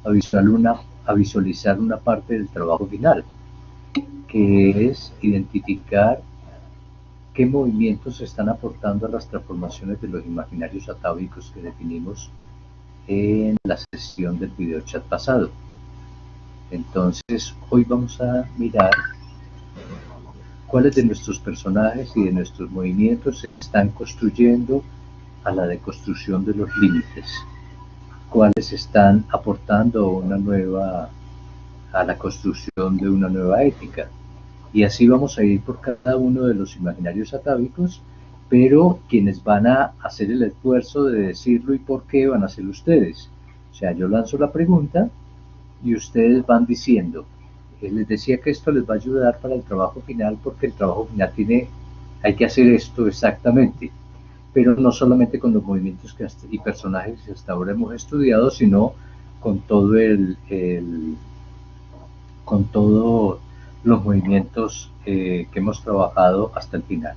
a visualizar una parte del trabajo final, que es identificar qué movimientos están aportando a las transformaciones de los imaginarios atávicos que definimos en la sesión del video chat pasado. Entonces, hoy vamos a mirar cuáles de nuestros personajes y de nuestros movimientos están construyendo a la deconstrucción de los límites, cuáles están aportando a la construcción de una nueva ética. Y así vamos a ir por cada uno de los imaginarios atávicos, pero quienes van a hacer el esfuerzo de decirlo y por qué van a ser ustedes. O sea, yo lanzo la pregunta y ustedes van diciendo. Les decía que esto les va a ayudar para el trabajo final, porque el trabajo final hay que hacer esto exactamente, pero no solamente con los movimientos y personajes que hasta ahora hemos estudiado, sino con con todos los movimientos que hemos trabajado hasta el final.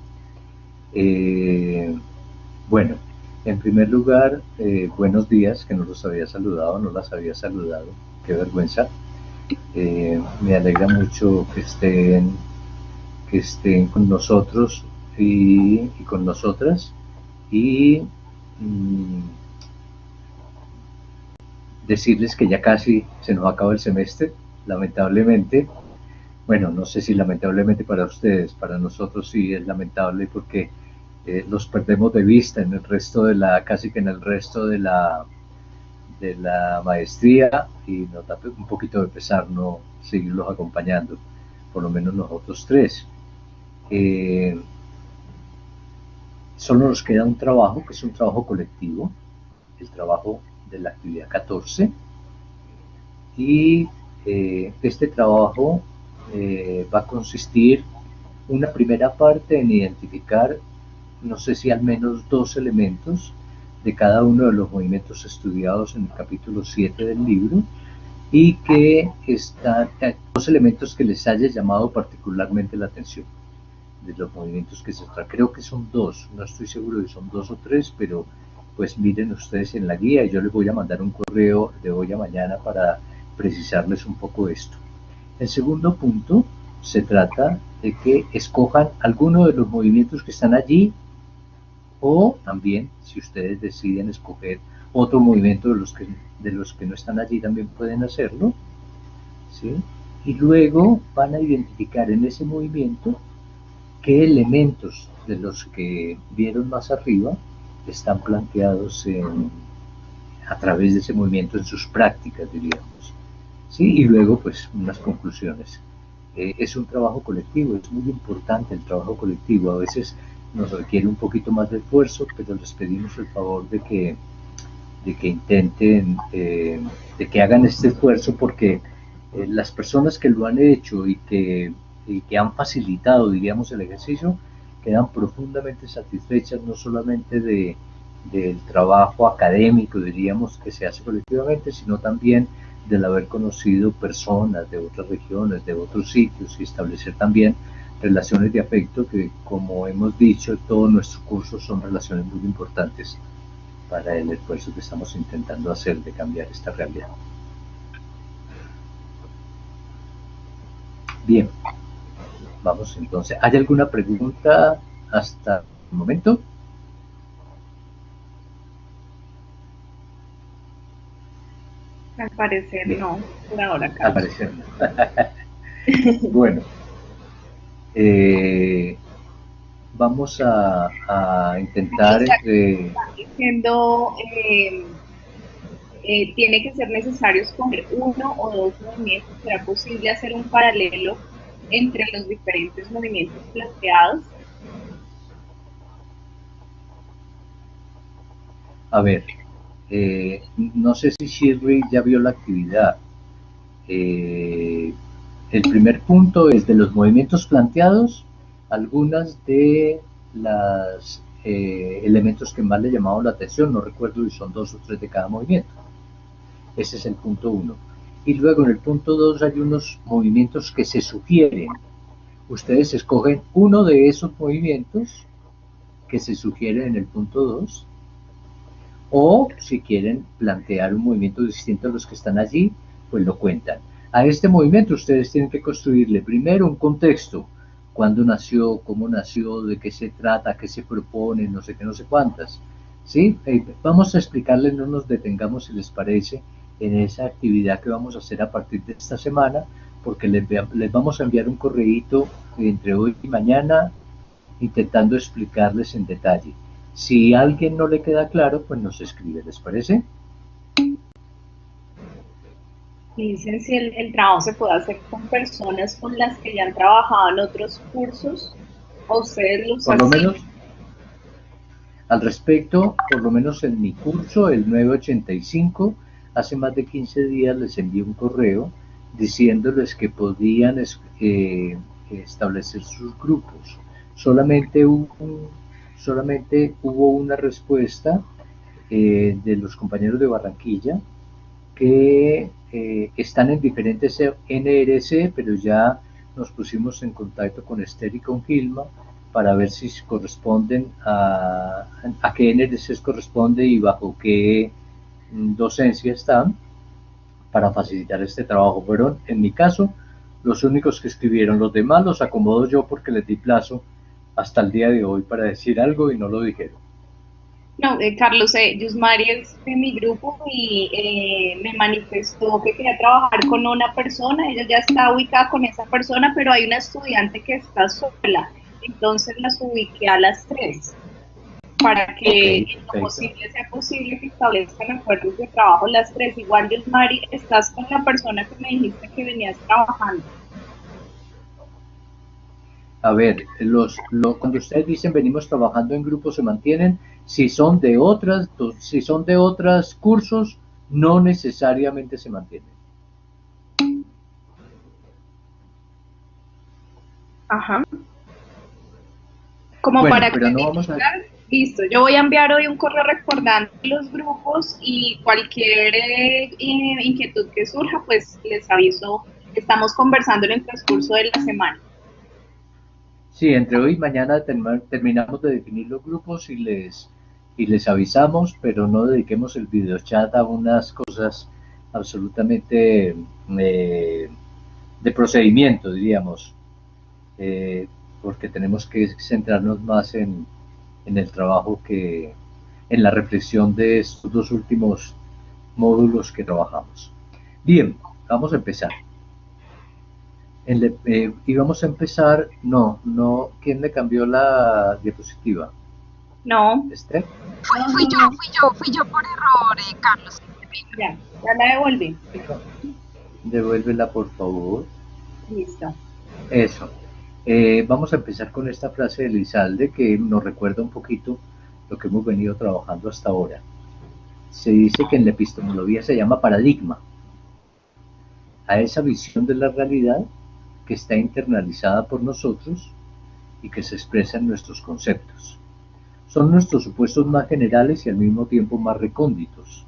Bueno, en primer lugar, buenos días, que no los había saludado, no las había saludado, qué vergüenza. Me alegra mucho que estén con nosotros y con nosotras, y decirles que ya casi se nos acaba el semestre, lamentablemente. Bueno, no sé si lamentablemente para ustedes, para nosotros sí es lamentable, porque los perdemos de vista en el resto casi que en el resto de la maestría, y nos da un poquito de pesar no seguirlos acompañando, por lo menos nosotros tres. Solo nos queda un trabajo, que es un trabajo colectivo, el trabajo de la actividad 14, y este trabajo va a consistir una primera parte en identificar, no sé si al menos 2 elementos de cada uno de los movimientos estudiados en el capítulo 7 del libro, y que están 2 elementos que les haya llamado particularmente la atención de los movimientos que se tratan. Creo que son 2, no estoy seguro si son 2 o 3, pero pues miren ustedes en la guía, y yo les voy a mandar un correo de hoy a mañana para precisarles un poco esto. El segundo punto se trata de que escojan alguno de los movimientos que están allí, o también, si ustedes deciden escoger otro movimiento de los que no están allí, también pueden hacerlo, ¿sí? Y luego van a identificar en ese movimiento qué elementos de los que vieron más arriba están planteados a través de ese movimiento en sus prácticas, diríamos, ¿sí? Y luego, pues, unas conclusiones. Es un trabajo colectivo, es muy importante el trabajo colectivo. A veces nos requiere un poquito más de esfuerzo, pero les pedimos el favor de que intenten, de que hagan este esfuerzo, porque las personas que lo han hecho y que han facilitado, diríamos, el ejercicio, quedan profundamente satisfechas, no solamente del trabajo académico, diríamos, que se hace colectivamente, sino también del haber conocido personas de otras regiones, de otros sitios, y establecer también relaciones de afecto, que, como hemos dicho, todos nuestros cursos son relaciones muy importantes para el esfuerzo que estamos intentando hacer de cambiar esta realidad. Bien, vamos entonces. ¿Hay alguna pregunta hasta el momento? Al parecer Bien, no, por ahora, al Carlos. parecer no. Bueno, vamos a Aquí intentar está entre... diciendo, tiene que ser necesario escoger uno o dos movimientos. ¿Será posible hacer un paralelo entre los diferentes movimientos planteados? A ver, no sé si Shirley ya vio la actividad. Eh, el primer punto es de los movimientos planteados, algunas de los elementos que más le llamaron la atención, no recuerdo si son 2 o 3 de cada movimiento. Ese es el punto 1. Y luego en el punto 2 hay unos movimientos que se sugieren. Ustedes escogen uno de esos movimientos que se sugieren en el punto 2, O si quieren plantear un movimiento distinto a los que están allí, pues lo cuentan. A este movimiento ustedes tienen que construirle primero un contexto: cuándo nació, cómo nació, de qué se trata, qué se propone, no sé qué, no sé cuántas. ¿Sí? Vamos a explicarles, no nos detengamos si les parece, en esa actividad que vamos a hacer a partir de esta semana, porque les vamos a enviar un correíto entre hoy y mañana intentando explicarles en detalle. Si a alguien no le queda claro, pues nos escribe, ¿les parece? Dicen si el trabajo se puede hacer con personas con las que ya han trabajado en otros cursos o ustedes los Por lo menos, asignan. al respecto, por lo menos en mi curso, el 985, hace más de 15 días les envié un correo diciéndoles que podían establecer sus grupos. Solamente solamente hubo una respuesta de los compañeros de Barranquilla que están en diferentes NRC, pero ya nos pusimos en contacto con Esther y con Gilma para ver si corresponden a qué NRCs corresponde y bajo qué docencia están para facilitar este trabajo. Fueron, en mi caso, los únicos que escribieron. Los demás los acomodo yo porque les di plazo hasta el día de hoy para decir algo y no lo dijeron. No, Carlos, Yusmari es de mi grupo y me manifestó que quería trabajar con una persona. Ella ya está ubicada con esa persona, pero hay una estudiante que está sola. Entonces las ubiqué a las tres para que Ok, en lo perfecto. posible sea posible que establezcan acuerdos de trabajo las tres. Igual, Yusmari, estás con la persona que me dijiste que venías trabajando. A ver, cuando ustedes dicen venimos trabajando en grupo, se mantienen. Si son de otros cursos, no necesariamente se mantienen. Ajá. Como Bueno, para pero no vamos a... clarificar, listo. Yo voy a enviar hoy un correo recordando los grupos y cualquier inquietud que surja, pues les aviso. Estamos conversando en el transcurso de la semana. Sí, entre hoy y mañana terminamos de definir los grupos y les avisamos, pero no dediquemos el videochat a unas cosas absolutamente de procedimiento, diríamos, eh, porque tenemos que centrarnos más en el trabajo que en la reflexión de estos dos últimos módulos que trabajamos. Bien, vamos a empezar. Y vamos a empezar, ¿quién le cambió la diapositiva? No, ¿Esther? no, no, no. Fui yo por error, Carlos. Ya la devolví. Devuélvela, por favor. Listo. Eso. Vamos a empezar con esta frase de Lizalde que nos recuerda un poquito lo que hemos venido trabajando hasta ahora. Se dice que en la epistemología se llama paradigma a esa visión de la realidad que está internalizada por nosotros y que se expresa en nuestros conceptos. Son nuestros supuestos más generales y al mismo tiempo más recónditos,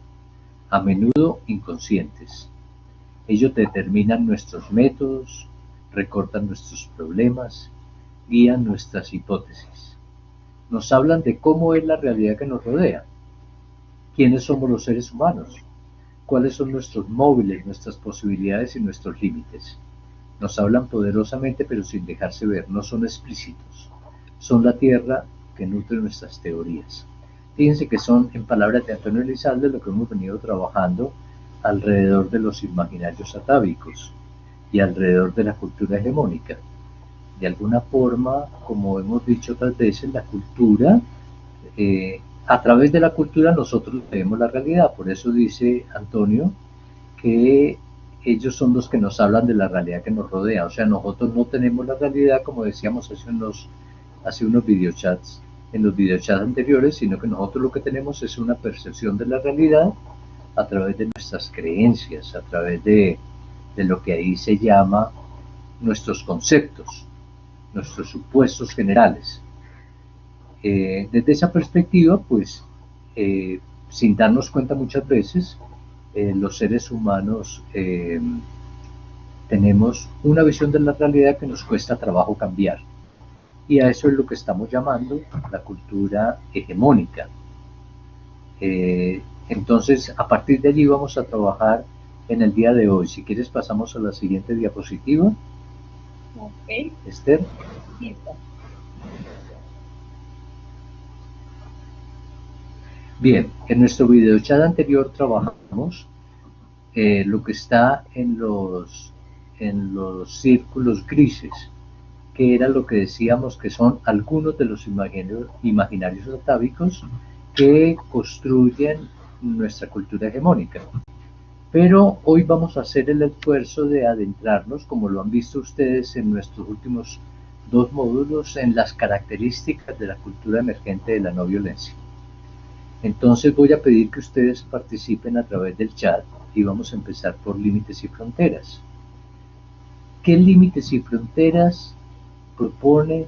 a menudo inconscientes. Ellos determinan nuestros métodos, recortan nuestros problemas, guían nuestras hipótesis. Nos hablan de cómo es la realidad que nos rodea, quiénes somos los seres humanos, cuáles son nuestros móviles, nuestras posibilidades y nuestros límites. Nos hablan poderosamente pero sin dejarse ver, no son explícitos. Son la tierra que nutre nuestras teorías. Fíjense que son, en palabras de Antonio Elizalde, lo que hemos venido trabajando alrededor de los imaginarios atávicos y alrededor de la cultura hegemónica. De alguna forma, como hemos dicho otras veces, la cultura, a través de la cultura nosotros vemos la realidad. Por eso dice Antonio que ellos son los que nos hablan de la realidad que nos rodea. O sea, nosotros no tenemos la realidad, como decíamos hace unos videochats, en los videochats anteriores, sino que nosotros lo que tenemos es una percepción de la realidad a través de nuestras creencias, a través de lo que ahí se llama nuestros conceptos, nuestros supuestos generales. Desde esa perspectiva, pues, sin darnos cuenta muchas veces, los seres humanos tenemos una visión de la realidad que nos cuesta trabajo cambiar. Y a eso es lo que estamos llamando la cultura hegemónica. Entonces, a partir de allí vamos a trabajar en el día de hoy. Si quieres pasamos a la siguiente diapositiva. Ok. Esther. Listo. Bien, en nuestro video chat anterior trabajamos lo que está en los círculos grises, que era lo que decíamos que son algunos de los imaginarios atávicos que construyen nuestra cultura hegemónica. Pero hoy vamos a hacer el esfuerzo de adentrarnos, como lo han visto ustedes en nuestros últimos 2 módulos, en las características de la cultura emergente de la no violencia. Entonces voy a pedir que ustedes participen a través del chat y vamos a empezar por límites y fronteras. ¿Qué límites y fronteras propone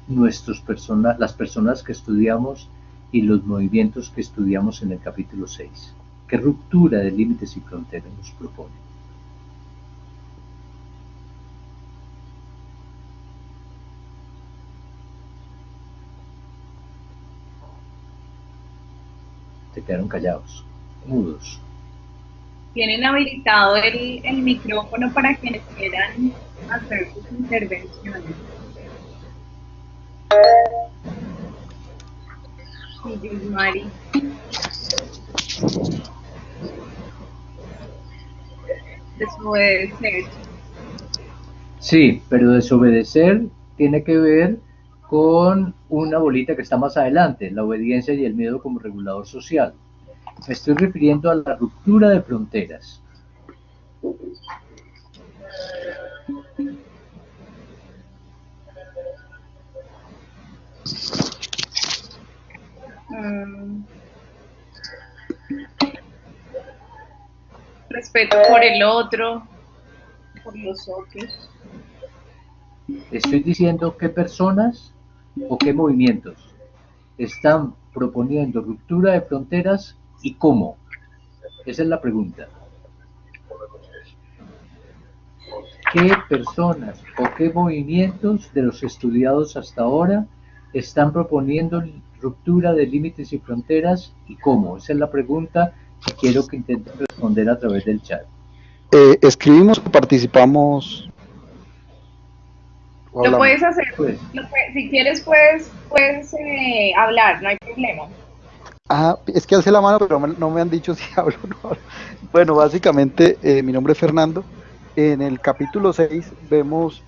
las personas que estudiamos y los movimientos que estudiamos en el capítulo 6? ¿Qué ruptura de límites y fronteras nos propone? Se quedaron callados, mudos. Tienen habilitado el micrófono para quienes quieran hacer sus intervenciones. Sí, Mari. Desobedecer. Sí, pero desobedecer tiene que ver con una bolita que está más adelante, la obediencia y el miedo como regulador social. Me estoy refiriendo a la ruptura de fronteras. Respeto por el otro, por los otros. Estoy diciendo qué personas o qué movimientos están proponiendo ruptura de fronteras y cómo. Esa es la pregunta. ¿Qué personas o qué movimientos de los estudiados hasta ahora están proponiendo ruptura de límites y fronteras y cómo? Esa es la pregunta que quiero que intenten responder a través del chat. ¿Escribimos o participamos? ¿O lo puedes hacer? Pues. Si quieres puedes hablar, no hay problema. Ah, es que alcé la mano, pero no me han dicho si hablo o no. Bueno, básicamente, mi nombre es Fernando. En el capítulo 6 vemos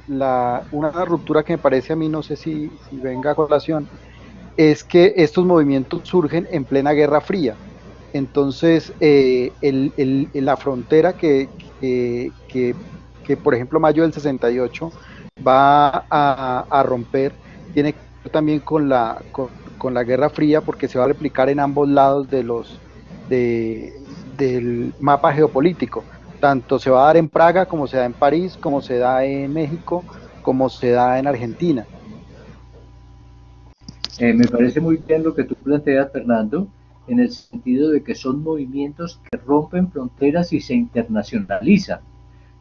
una ruptura que me parece a mí, no sé si venga a colación, es que estos movimientos surgen en plena Guerra Fría. Entonces, la frontera que, por ejemplo, mayo del 68 va a romper, tiene que ver también con la Guerra Fría, porque se va a replicar en ambos lados del mapa geopolítico. Tanto se va a dar en Praga, como se da en París, como se da en México, como se da en Argentina. Me parece muy bien lo que tú planteas, Fernando, en el sentido de que son movimientos que rompen fronteras y se internacionalizan.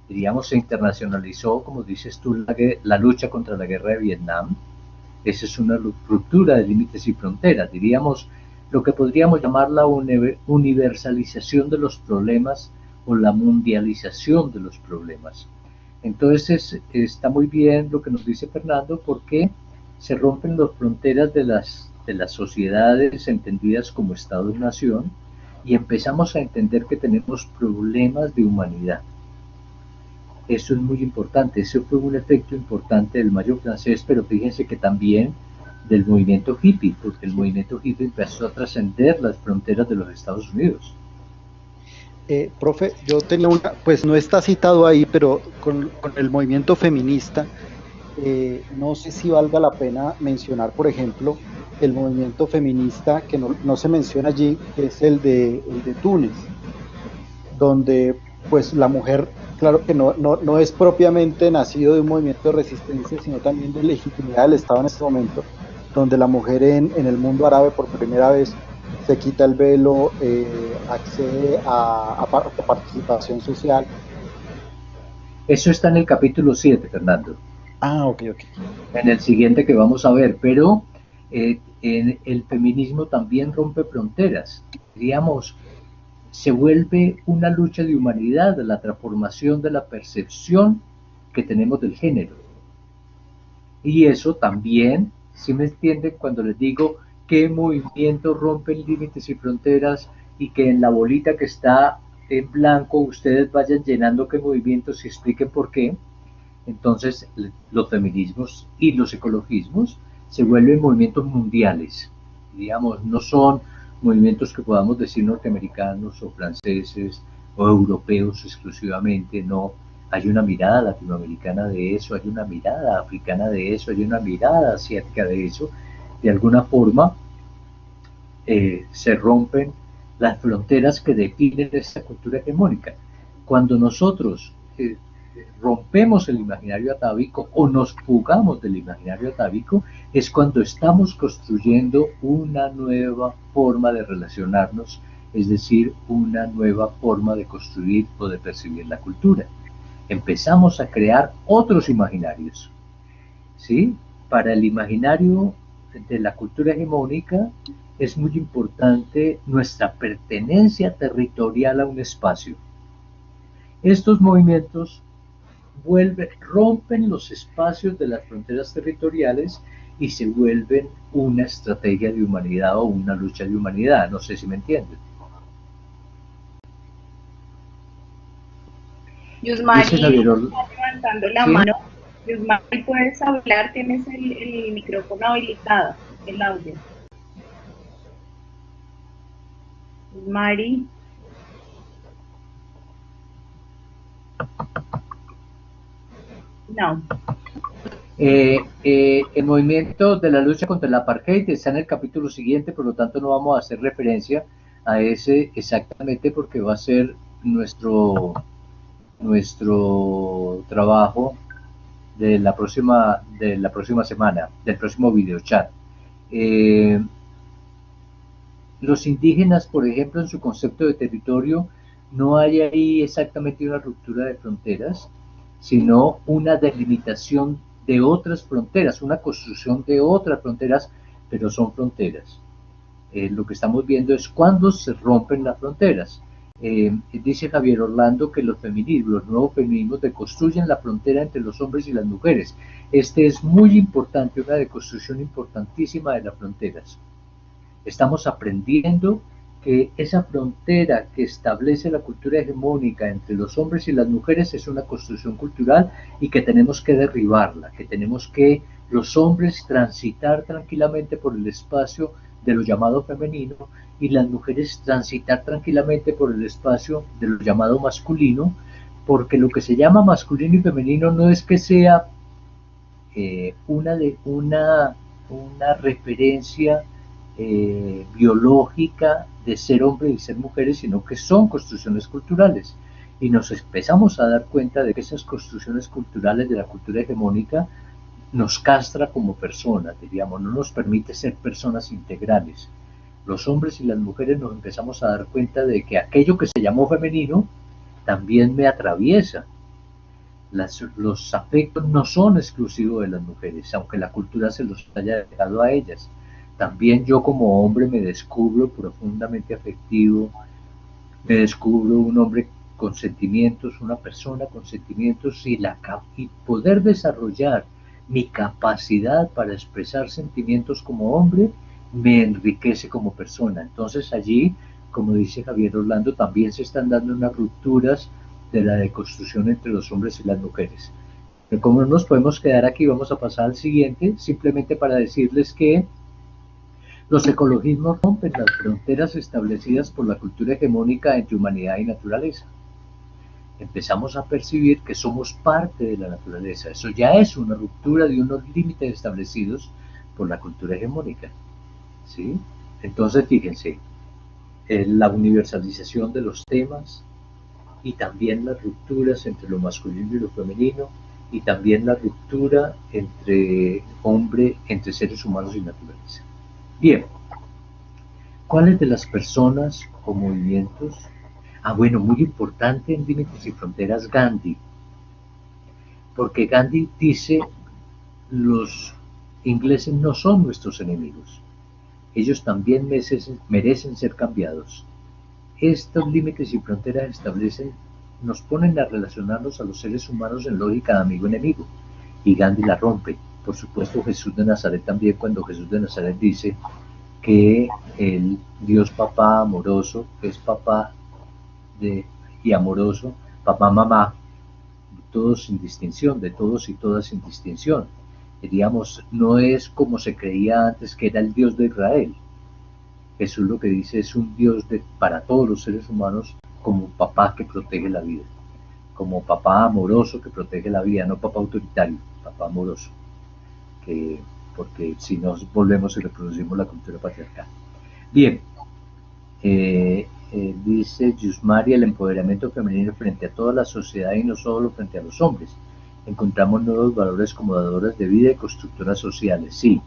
Diríamos, se internacionalizó, como dices tú, la lucha contra la guerra de Vietnam. Esa es una ruptura de límites y fronteras. Diríamos, lo que podríamos llamar la universalización de los problemas o la mundialización de los problemas. Entonces, está muy bien lo que nos dice Fernando, porque se rompen las fronteras de las sociedades entendidas como Estado-nación y empezamos a entender que tenemos problemas de humanidad. Eso es muy importante, eso fue un efecto importante del Mayo francés, pero fíjense que también del movimiento hippie, porque el movimiento hippie empezó a trascender las fronteras de los Estados Unidos. Profe, yo tenía una, pues no está citado ahí, pero con el movimiento feminista, no sé si valga la pena mencionar, por ejemplo, el movimiento feminista que no se menciona allí, que es el de Túnez, donde pues la mujer, claro que no es propiamente nacido de un movimiento de resistencia, sino también de legitimidad del Estado en este momento, donde la mujer en el mundo árabe por primera vez se quita el velo, accede a participación social. Eso está en el capítulo 7, Fernando. Ah, ok. En el siguiente que vamos a ver, pero el feminismo también rompe fronteras, digamos, se vuelve una lucha de humanidad, la transformación de la percepción que tenemos del género. Y eso también, si me entienden cuando les digo qué movimientos rompen límites y fronteras y que en la bolita que está en blanco ustedes vayan llenando qué movimientos y expliquen por qué, entonces los feminismos y los ecologismos se vuelven movimientos mundiales. Digamos, no son movimientos que podamos decir norteamericanos o franceses o europeos exclusivamente, no. Hay una mirada latinoamericana de eso, hay una mirada africana de eso, hay una mirada asiática de eso. De alguna forma se rompen las fronteras que definen esta cultura hegemónica. Cuando nosotros rompemos el imaginario atávico o nos fugamos del imaginario atávico, es cuando estamos construyendo una nueva forma de relacionarnos, es decir, una nueva forma de construir o de percibir la cultura. Empezamos a crear otros imaginarios, ¿sí? Para el imaginario de la cultura hegemónica es muy importante nuestra pertenencia territorial a un espacio. Estos movimientos rompen los espacios de las fronteras territoriales y se vuelven una estrategia de humanidad o una lucha de humanidad. No sé si me entienden. Yusmari está levantando la mano. Yusmari, puedes hablar, tienes el micrófono habilitado, el audio. Yusmari. No. El movimiento de la lucha contra el apartheid está en el capítulo siguiente, por lo tanto no vamos a hacer referencia a ese exactamente porque va a ser nuestro trabajo de la próxima semana, del próximo video chat. Los indígenas, por ejemplo, en su concepto de territorio, no hay ahí exactamente una ruptura de fronteras, sino una delimitación de otras fronteras, una construcción de otras fronteras, pero son fronteras. Lo que estamos viendo es cuando se rompen las fronteras. Dice Javier Orlando que los nuevos feminismos deconstruyen la frontera entre los hombres y las mujeres. Este es muy importante, una deconstrucción importantísima de las fronteras. Estamos aprendiendo que esa frontera que establece la cultura hegemónica entre los hombres y las mujeres es una construcción cultural y que tenemos que derribarla, que tenemos que los hombres transitar tranquilamente por el espacio de lo llamado femenino y las mujeres transitar tranquilamente por el espacio de lo llamado masculino, porque lo que se llama masculino y femenino no es que sea una referencia biológica de ser hombre y ser mujeres, sino que son construcciones culturales. Y nos empezamos a dar cuenta de que esas construcciones culturales de la cultura hegemónica nos castra como personas, diríamos, no nos permite ser personas integrales. Los hombres y las mujeres nos empezamos a dar cuenta de que aquello que se llamó femenino también me atraviesa. Los afectos no son exclusivos de las mujeres, aunque la cultura se los haya dejado a ellas. También yo como hombre me descubro profundamente afectivo, me descubro un hombre con sentimientos, una persona con sentimientos y poder desarrollar mi capacidad para expresar sentimientos como hombre me enriquece como persona. Entonces allí, como dice Javier Orlando, también se están dando unas rupturas de la deconstrucción entre los hombres y las mujeres. Pero como no nos podemos quedar aquí, vamos a pasar al siguiente, simplemente para decirles que los ecologismos rompen las fronteras establecidas por la cultura hegemónica entre humanidad y naturaleza. Empezamos a percibir que somos parte de la naturaleza. Eso ya es una ruptura de unos límites establecidos por la cultura hegemónica, ¿sí? Entonces, fíjense, la universalización de los temas y también las rupturas entre lo masculino y lo femenino y también la ruptura entre seres humanos y naturaleza. Bien, ¿cuáles de las personas o movimientos? Bueno, muy importante en Límites y Fronteras Gandhi, porque Gandhi dice los ingleses no son nuestros enemigos. Ellos también merecen ser cambiados. Estos límites y fronteras nos ponen a relacionarnos a los seres humanos en lógica de amigo-enemigo. Y Gandhi la rompe. Por supuesto, Jesús de Nazaret también, cuando Jesús de Nazaret dice que el Dios papá amoroso es papá y amoroso, papá, mamá, todos sin distinción, de todos y todas sin distinción. Diríamos, no es como se creía antes que era el Dios de Israel. Jesús lo que dice es un Dios para todos los seres humanos, como papá que protege la vida, como papá amoroso que protege la vida, no papá autoritario, papá amoroso, porque si nos volvemos y reproducimos la cultura patriarcal. Bien, dice Yusmari, el empoderamiento femenino frente a toda la sociedad y no solo frente a los hombres. Encontramos nuevos valores como dadoras de vida y constructoras sociales. Sí,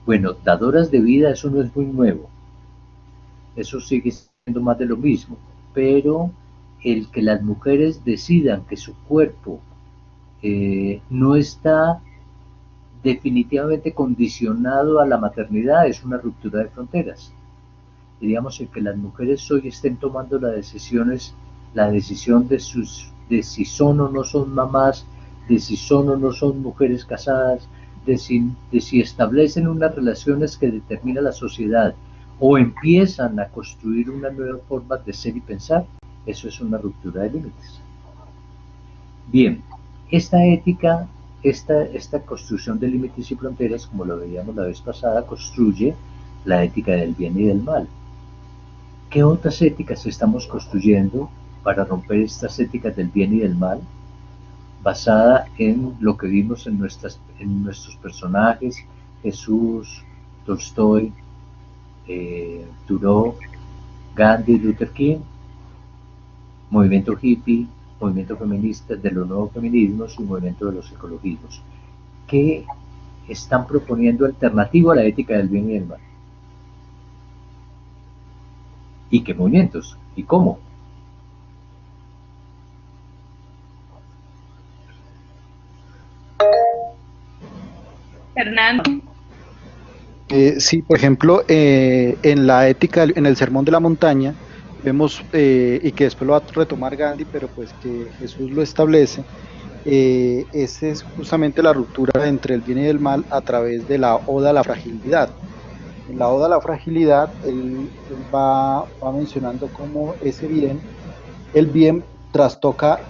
bueno, dadoras de vida, eso no es muy nuevo, eso sigue siendo más de lo mismo, pero el que las mujeres decidan que su cuerpo no está definitivamente condicionado a la maternidad es una ruptura de fronteras. Diríamos, el que las mujeres hoy estén tomando la decisión de si son o no son mamás, de si son o no son mujeres casadas, de si establecen unas relaciones que determina la sociedad o empiezan a construir una nueva forma de ser y pensar, eso es una ruptura de límites. Bien, esta ética, esta construcción de límites y fronteras, como lo veíamos la vez pasada, construye la ética del bien y del mal. ¿Qué otras éticas estamos construyendo para romper estas éticas del bien y del mal? Basada en lo que vimos en nuestros personajes, Jesús, Tolstoy, Thoreau, Gandhi, Luther King, movimiento hippie, movimiento feminista de los nuevos feminismos y movimiento de los ecologismos, que están proponiendo alternativa a la ética del bien y del mal. ¿Y qué movimientos? ¿Y cómo? Fernando. Sí, por ejemplo, en la ética, en el Sermón de la Montaña, vemos, y que después lo va a retomar Gandhi, pero pues que Jesús lo establece, esa es justamente la ruptura entre el bien y el mal a través de la oda a la fragilidad. En la oda a la fragilidad, él va mencionando cómo el bien trastoca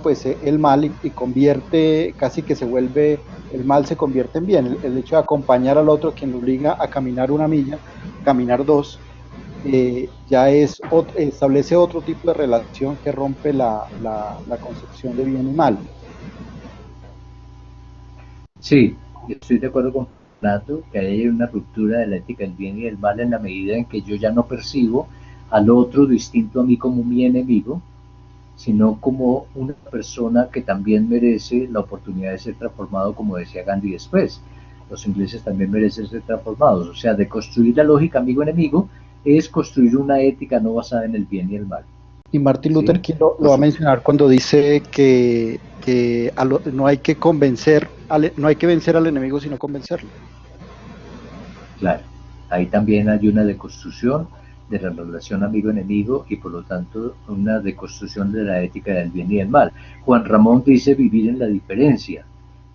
pues el mal y convierte, casi que se vuelve, el mal se convierte en bien. El hecho de acompañar al otro, quien lo obliga a caminar 1 milla, caminar 2, ya establece otro tipo de relación que rompe la concepción de bien y mal. Sí, yo estoy de acuerdo con Fernando que hay una ruptura de la ética del bien y del mal en la medida en que yo ya no percibo al otro distinto a mí como mi enemigo, sino como una persona que también merece la oportunidad de ser transformado, como decía Gandhi después. Los ingleses también merecen ser transformados, o sea, de construir la lógica amigo-enemigo es construir una ética no basada en el bien y el mal. Y Martin Luther King lo va a mencionar cuando dice que no hay que no hay que vencer al enemigo, sino convencerlo. Claro, ahí también hay una deconstrucción de la relación amigo-enemigo y por lo tanto una deconstrucción de la ética del bien y del mal. Juan Ramón dice vivir en la diferencia,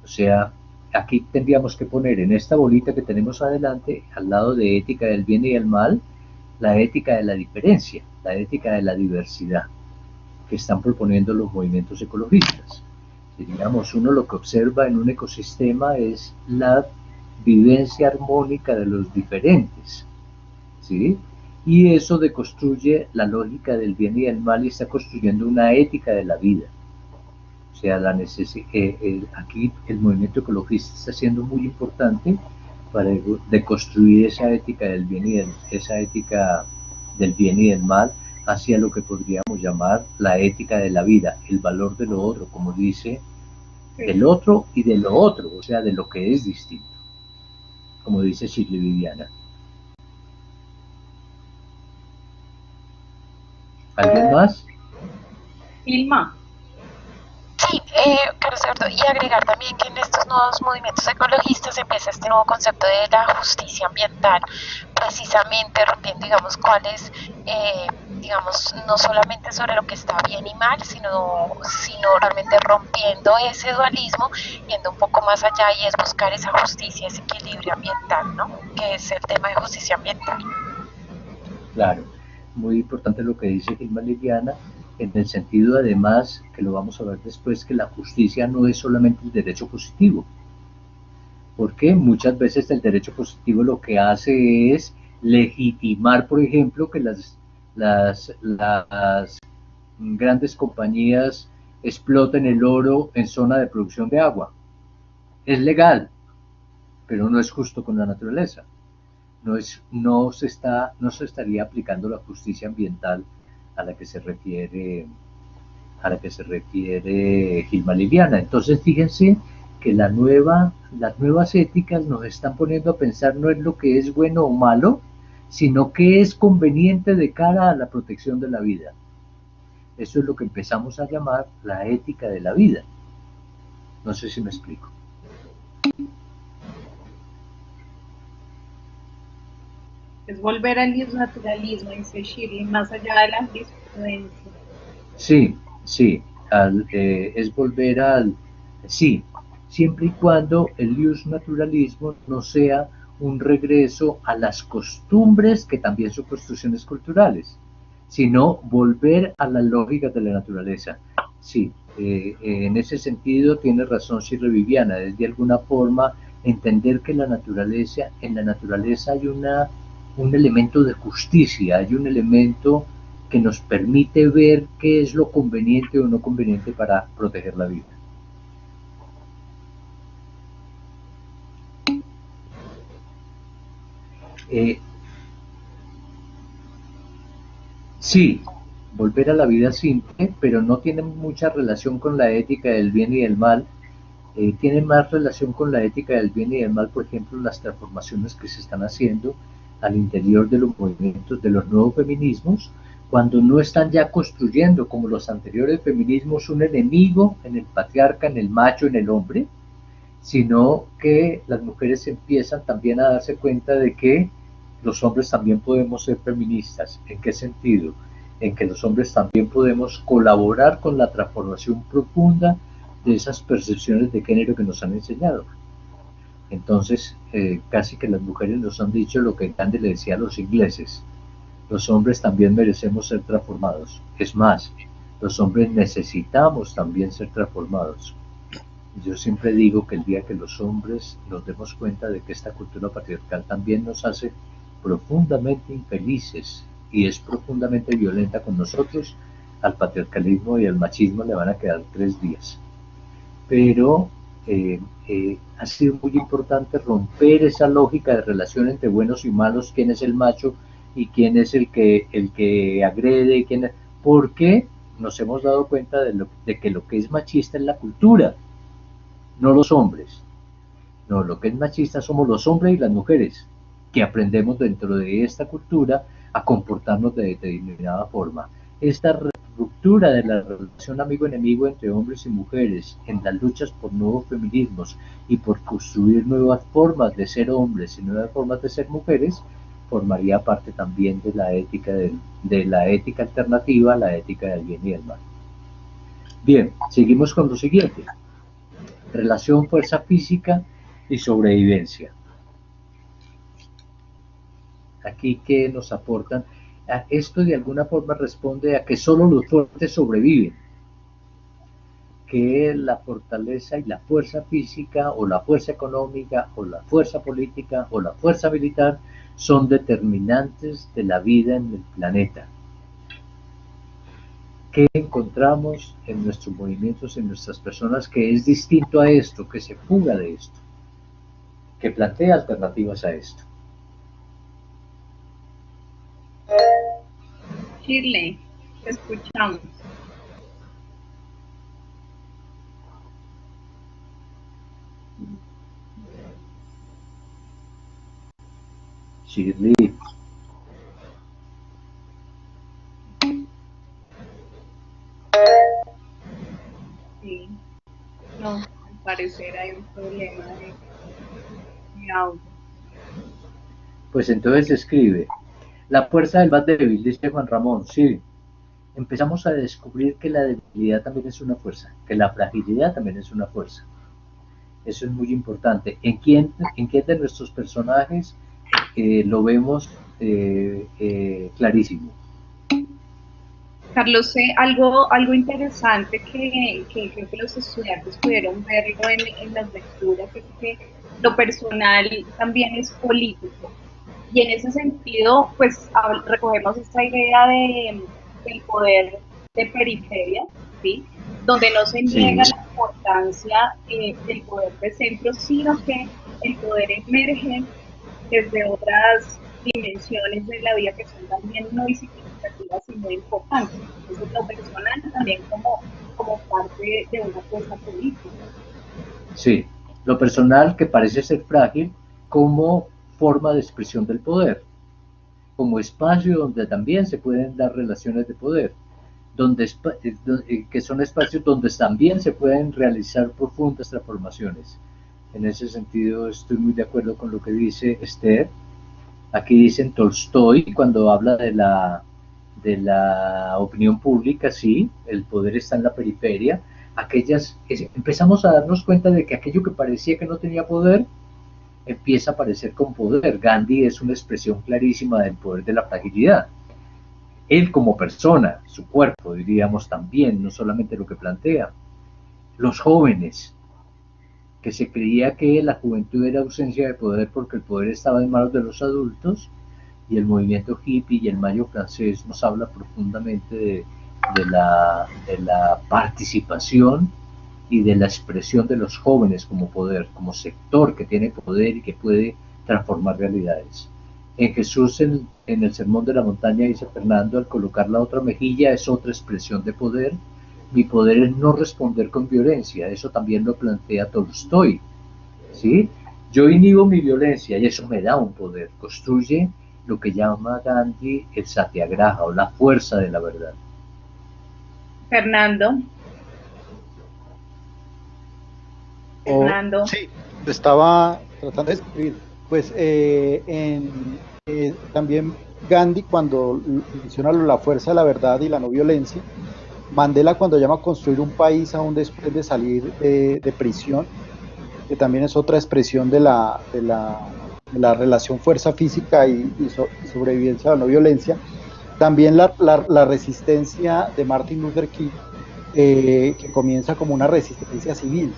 o sea, aquí tendríamos que poner en esta bolita que tenemos adelante, al lado de ética del bien y del mal, la ética de la diferencia, la ética de la diversidad que están proponiendo los movimientos ecologistas. Digamos, uno lo que observa en un ecosistema es la vivencia armónica de los diferentes, ¿sí? Y eso deconstruye la lógica del bien y del mal y está construyendo una ética de la vida. O sea, aquí el movimiento ecologista está siendo muy importante para deconstruir esa ética del bien esa ética del bien y del mal hacia lo que podríamos llamar la ética de la vida, el valor de lo otro, como dice, del otro y de lo otro, o sea, de lo que es distinto, como dice Shirley Viviana. ¿Alguien más? Vilma. Sí, Carlos Eduardo, y agregar también que en estos nuevos movimientos ecologistas empieza este nuevo concepto de la justicia ambiental, precisamente rompiendo, digamos, cuáles, digamos, no solamente sobre lo que está bien y mal, sino realmente rompiendo ese dualismo, yendo un poco más allá y es buscar esa justicia, ese equilibrio ambiental, ¿no? Que es el tema de justicia ambiental. Claro, muy importante lo que dice Gilma Liliana, en el sentido además, que lo vamos a ver después, que la justicia no es solamente el derecho positivo, porque muchas veces el derecho positivo lo que hace es legitimar, por ejemplo, que las grandes compañías exploten el oro en zona de producción de agua. Es legal, pero no es justo con la naturaleza. No se estaría aplicando la justicia ambiental a la que se refiere Gilma Liliana. Entonces fíjense que las nuevas éticas nos están poniendo a pensar no en lo que es bueno o malo, sino que es conveniente de cara a la protección de la vida. Eso es lo que empezamos a llamar la ética de la vida. No sé si me explico. Es volver al naturalismo, dice Shirley, más allá de la jurisprudencia. Sí, sí, es volver al... Sí, siempre y cuando el naturalismo no sea un regreso a las costumbres, que también son construcciones culturales, sino volver a las lógicas de la naturaleza. Sí, en ese sentido tiene razón Shirley Viviana, es de alguna forma entender que en la naturaleza hay un elemento de justicia, hay un elemento que nos permite ver qué es lo conveniente o no conveniente para proteger la vida. Eh, sí, volver a la vida simple, pero no tiene mucha relación con la ética del bien y del mal. Tiene más relación con la ética del bien y del mal, por ejemplo, las transformaciones que se están haciendo al interior de los movimientos de los nuevos feminismos, cuando no están ya construyendo, como los anteriores feminismos, un enemigo en el patriarca, en el macho, en el hombre, sino que las mujeres empiezan también a darse cuenta de que los hombres también podemos ser feministas. ¿En qué sentido? En que los hombres también podemos colaborar con la transformación profunda de esas percepciones de género que nos han enseñado. Entonces, casi que las mujeres nos han dicho lo que Gandhi le decía a los ingleses: los hombres también merecemos ser transformados. Es más, los hombres necesitamos también ser transformados. Yo siempre digo que el día que los hombres nos demos cuenta de que esta cultura patriarcal también nos hace profundamente infelices y es profundamente violenta con nosotros, al patriarcalismo y al machismo le van a quedar 3 días. Pero ha sido muy importante romper esa lógica de relación entre buenos y malos, quién es el macho y quién es el que agrede, porque nos hemos dado cuenta de que lo que es machista es la cultura, no los hombres. No, lo que es machista somos los hombres y las mujeres, que aprendemos dentro de esta cultura a comportarnos de determinada forma. Esta ruptura de la relación amigo-enemigo entre hombres y mujeres en las luchas por nuevos feminismos y por construir nuevas formas de ser hombres y nuevas formas de ser mujeres, formaría parte también de la ética alternativa, la ética del bien y del mal. Bien, seguimos con lo siguiente: relación fuerza física y sobrevivencia. Aquí, ¿qué nos aportan? Esto de alguna forma responde a que solo los fuertes sobreviven, que la fortaleza y la fuerza física o la fuerza económica o la fuerza política o la fuerza militar son determinantes de la vida en el planeta. ¿Qué encontramos en nuestros movimientos, en nuestras personas, que es distinto a esto, que se fuga de esto, que plantea alternativas a esto? Shirley, te escuchamos. Shirley. Sí. No, al parecer hay un problema de audio. Pues entonces escribe, la fuerza del más débil, dice Juan Ramón, sí. Empezamos a descubrir que la debilidad también es una fuerza, que la fragilidad también es una fuerza. Eso es muy importante. ¿En quién de nuestros personajes lo vemos clarísimo? Carlos, algo interesante que creo que los estudiantes pudieron verlo en las lecturas es que lo personal también es político. Y en ese sentido, pues recogemos esta idea del poder de periferia, ¿sí? Donde no se niega Sí, la importancia del poder de centro, sino que el poder emerge desde otras dimensiones de la vida que son también muy significativas y muy importantes. Entonces, lo personal también como parte de una fuerza política. sí. Lo personal que parece ser frágil como forma de expresión del poder, como espacio donde también se pueden dar relaciones de poder, que son espacios donde también se pueden realizar profundas transformaciones. En ese sentido estoy muy de acuerdo con lo que dice Esther. Aquí dicen Tolstoy cuando habla de la opinión pública, sí, el poder está en la periferia. Empezamos a darnos cuenta de que aquello que parecía que no tenía poder empieza a aparecer con poder. Gandhi es una expresión clarísima del poder de la fragilidad. Él como persona, su cuerpo, diríamos también, no solamente lo que plantea. Los jóvenes, que se creía que la juventud era ausencia de poder porque el poder estaba en manos de los adultos, y el movimiento hippie y el mayo francés nos habla profundamente de la participación y de la expresión de los jóvenes como poder, como sector que tiene poder y que puede transformar realidades. En Jesús, en el Sermón de la Montaña, dice Fernando, al colocar la otra mejilla es otra expresión de poder. Mi poder es no responder con violencia, eso también lo plantea Tolstoy, ¿sí? Yo inhibo mi violencia y eso me da un poder, construye lo que llama Gandhi el satyagraha o la fuerza de la verdad. Fernando, Fernando, Sí, estaba tratando de escribir. Pues también Gandhi, cuando menciona la fuerza de la verdad y la no violencia, Mandela cuando llama a construir un país aún después de salir de prisión, que también es otra expresión de la relación fuerza física y sobrevivencia a la no violencia. También la resistencia de Martin Luther King, que comienza como una resistencia civil.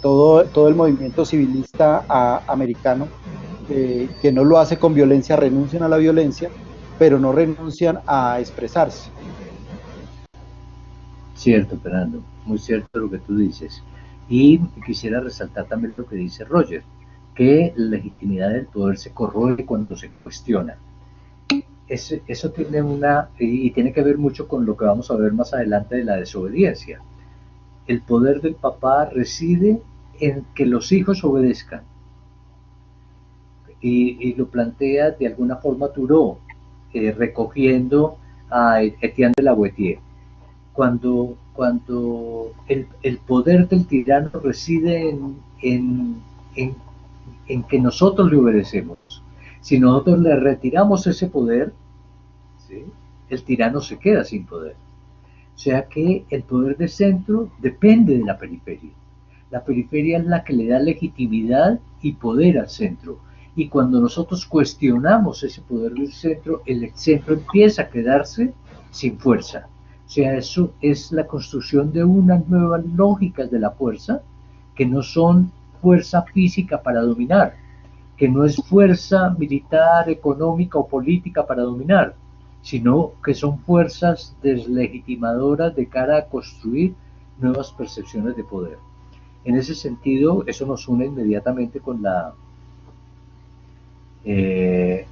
Todo el movimiento civilista americano, que no lo hace con violencia, renuncian a la violencia, pero no renuncian a expresarse. Cierto, Fernando, muy cierto lo que tú dices. Y quisiera resaltar también lo que dice Roger, que la legitimidad del poder se corroe cuando se cuestiona. Eso tiene que ver mucho con lo que vamos a ver más adelante de la desobediencia. El poder del papá reside en que los hijos obedezcan. Y lo plantea de alguna forma Thoreau, recogiendo a Etienne de la Boétie. Cuando el poder del tirano reside en, en que nosotros le obedecemos. Si nosotros le retiramos ese poder, ¿sí?, el tirano se queda sin poder. O sea que el poder de centro depende de la periferia. La periferia es la que le da legitimidad y poder al centro. Y cuando nosotros cuestionamos ese poder del centro, el centro empieza a quedarse sin fuerza. O sea, eso es la construcción de unas nuevas lógicas de la fuerza, que no son fuerza física para dominar, que no es fuerza militar, económica o política para dominar, sino que son fuerzas deslegitimadoras de cara a construir nuevas percepciones de poder. En ese sentido, eso nos une inmediatamente con eh,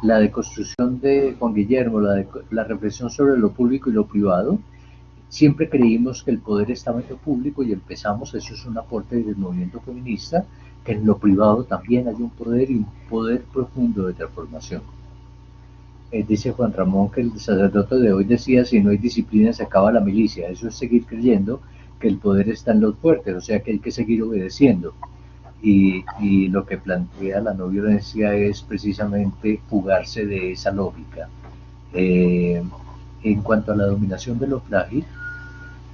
la deconstrucción de Juan Guillermo, la reflexión sobre lo público y lo privado. Siempre creímos que el poder estaba en lo público y empezamos, eso es un aporte del movimiento feminista, que en lo privado también hay un poder y un poder profundo de transformación. Dice Juan Ramón que el sacerdote de hoy decía, si no hay disciplina se acaba la milicia. Eso es seguir creyendo que el poder está en los fuertes, o sea que hay que seguir obedeciendo. Y lo que plantea la no violencia es precisamente fugarse de esa lógica. En cuanto a la dominación de lo frágil,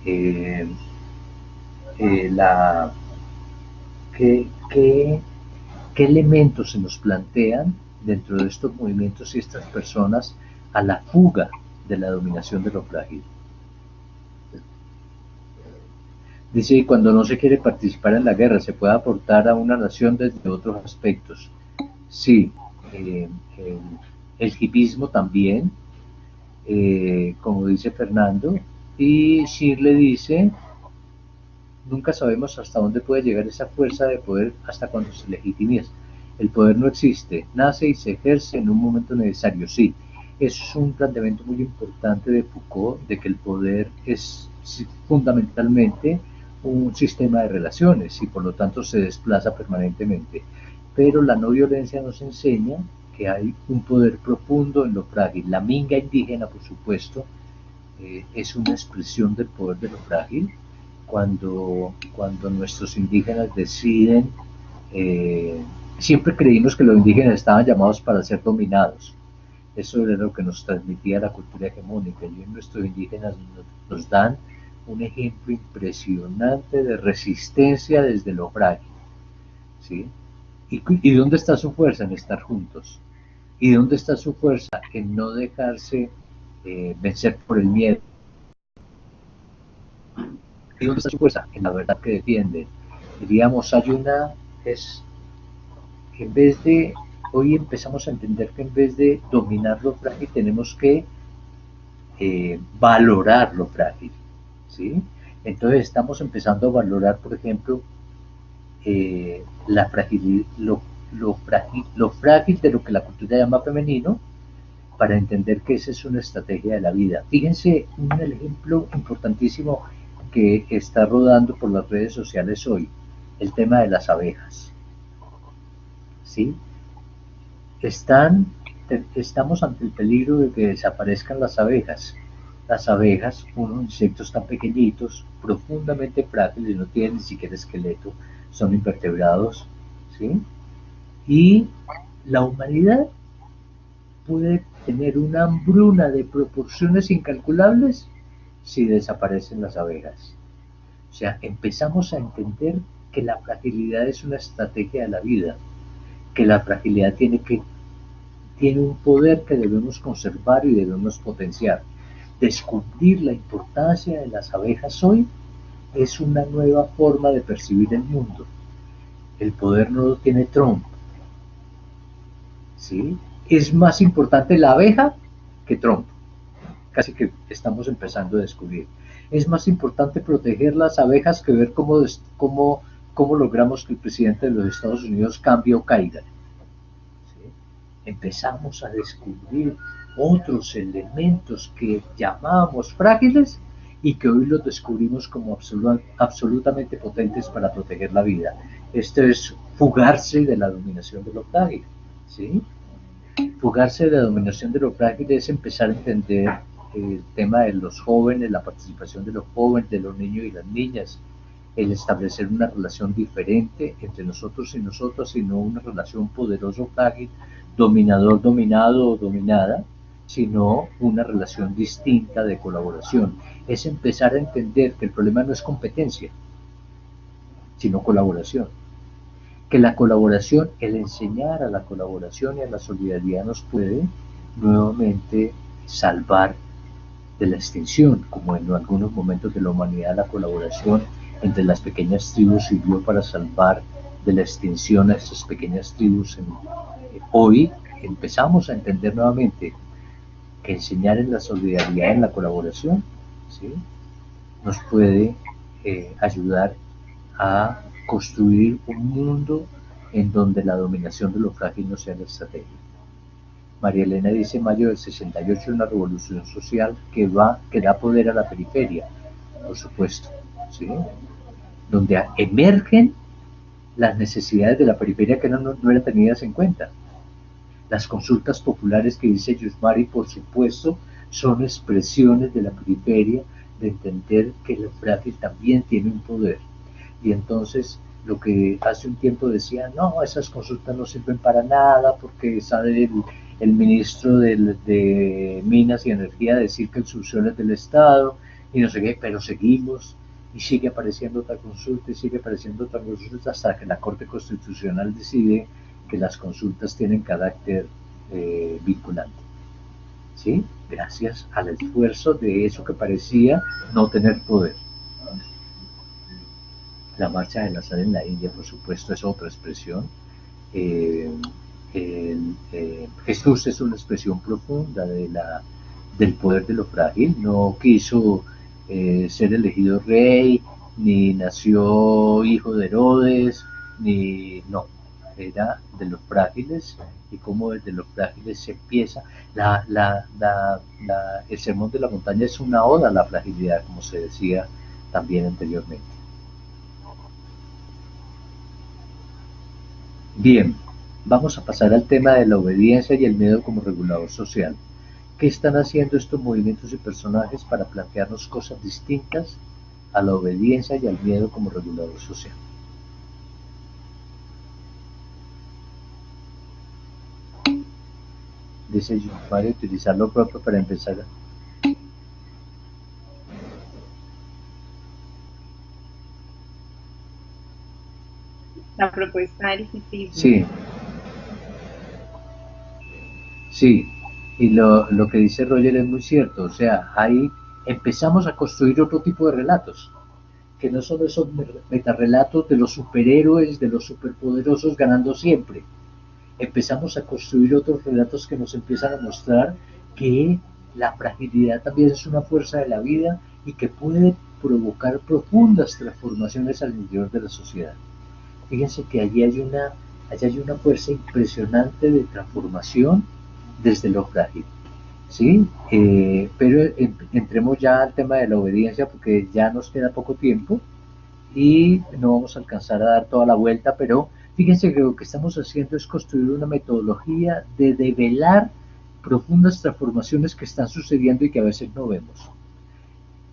eh, la, ¿qué, qué, ¿qué elementos se nos plantean dentro de estos movimientos y estas personas a la fuga de la dominación de lo frágil? Dice, cuando no se quiere participar en la guerra, se puede aportar a una nación desde otros aspectos. Sí, el hipismo también, como dice Fernando, y Shirley dice, nunca sabemos hasta dónde puede llegar esa fuerza de poder hasta cuando se legitimiza. El poder no existe, nace y se ejerce en un momento necesario, sí. Eso es un planteamiento muy importante de Foucault, de que el poder es fundamentalmente un sistema de relaciones y por lo tanto se desplaza permanentemente. Pero la no violencia nos enseña que hay un poder profundo en lo frágil. La minga indígena, por supuesto, es una expresión del poder de lo frágil. Cuando nuestros indígenas deciden, siempre creímos que los indígenas estaban llamados para ser dominados. Eso era lo que nos transmitía la cultura hegemónica, y nuestros indígenas nos dan un ejemplo impresionante de resistencia desde lo frágil, ¿sí? ¿Y dónde está su fuerza? En estar juntos. ¿Y dónde está su fuerza? En no dejarse vencer por el miedo. ¿Y dónde está su fuerza? En la verdad que defienden. Diríamos, en vez de, hoy empezamos a entender que en vez de dominar lo frágil tenemos que valorar lo frágil, ¿sí? Entonces estamos empezando a valorar, por ejemplo, la fragilidad, lo frágil de lo que la cultura llama femenino, para entender que esa es una estrategia de la vida. Fíjense un ejemplo importantísimo que está rodando por las redes sociales hoy, el tema de las abejas, ¿sí? Estamos ante el peligro de que desaparezcan las abejas. Las abejas, unos insectos tan pequeñitos, profundamente frágiles, no tienen ni siquiera esqueleto, son invertebrados, ¿sí? Y la humanidad puede tener una hambruna de proporciones incalculables si desaparecen las abejas. O sea, empezamos a entender que la fragilidad es una estrategia de la vida, que la fragilidad tiene un poder que debemos conservar y debemos potenciar. Descubrir la importancia de las abejas hoy es una nueva forma de percibir el mundo. El poder no lo tiene Trump, ¿sí? Es más importante la abeja que Trump. Casi que estamos empezando a descubrir. Es más importante proteger las abejas que ver cómo logramos que el presidente de los Estados Unidos cambie o caiga. ¿Sí? Empezamos a descubrir otros elementos que llamábamos frágiles y que hoy los descubrimos como absolutamente potentes para proteger la vida. Esto es fugarse de la dominación de lo frágil, ¿sí? Fugarse de la dominación de lo frágil es empezar a entender el tema de los jóvenes, la participación de los jóvenes, de los niños y las niñas, el establecer una relación diferente entre nosotros y nosotras, y no una relación poderoso-frágil, dominador-dominado o dominada, sino una relación distinta de colaboración. Es empezar a entender que el problema no es competencia, sino colaboración. Que la colaboración, el enseñar a la colaboración y a la solidaridad nos puede nuevamente salvar de la extinción, como en algunos momentos de la humanidad la colaboración entre las pequeñas tribus sirvió para salvar de la extinción a estas pequeñas tribus. Hoy empezamos a entender nuevamente que enseñar en la solidaridad, en la colaboración, ¿sí?, nos puede ayudar a construir un mundo en donde la dominación de lo frágil no sea la estrategia. María Elena dice, mayo del 68 una revolución social que da poder a la periferia, por supuesto, ¿sí?, donde emergen las necesidades de la periferia que no eran tenidas en cuenta. Las consultas populares que dice Yusmari, por supuesto, son expresiones de la periferia, de entender que lo frágil también tiene un poder. Y entonces, lo que hace un tiempo decía, no, esas consultas no sirven para nada porque sale el ministro de Minas y Energía a decir que el subsuelo es del Estado y no sé qué, pero seguimos y sigue apareciendo otra consulta y sigue apareciendo otra consulta hasta que la Corte Constitucional decide que las consultas tienen carácter vinculante. ¿Sí? Gracias al esfuerzo de eso que parecía no tener poder. La marcha de la sal en la India, por supuesto, es otra expresión. Jesús es una expresión profunda del poder de lo frágil. No quiso ser elegido rey, ni nació hijo de Herodes, no, era de los frágiles, y como desde los frágiles se empieza. El sermón de la montaña es una oda a la fragilidad, como se decía también anteriormente. Bien, vamos a pasar al tema de la obediencia y el miedo como regulador social. ¿Qué están haciendo estos movimientos y personajes para plantearnos cosas distintas a la obediencia y al miedo como regulador social? Dice Mario, utilizar lo propio para empezar. La propuesta del hipismo. Sí. Sí, y lo que dice Roger es muy cierto, o sea, ahí empezamos a construir otro tipo de relatos, que no son esos metarrelatos de los superhéroes, de los superpoderosos ganando siempre. Empezamos a construir otros relatos que nos empiezan a mostrar que la fragilidad también es una fuerza de la vida y que puede provocar profundas transformaciones al interior de la sociedad. Fíjense que allí hay una fuerza impresionante de transformación desde lo frágil, ¿sí? Pero entremos ya al tema de la obediencia porque ya nos queda poco tiempo y no vamos a alcanzar a dar toda la vuelta, pero fíjense que lo que estamos haciendo es construir una metodología de develar profundas transformaciones que están sucediendo y que a veces no vemos.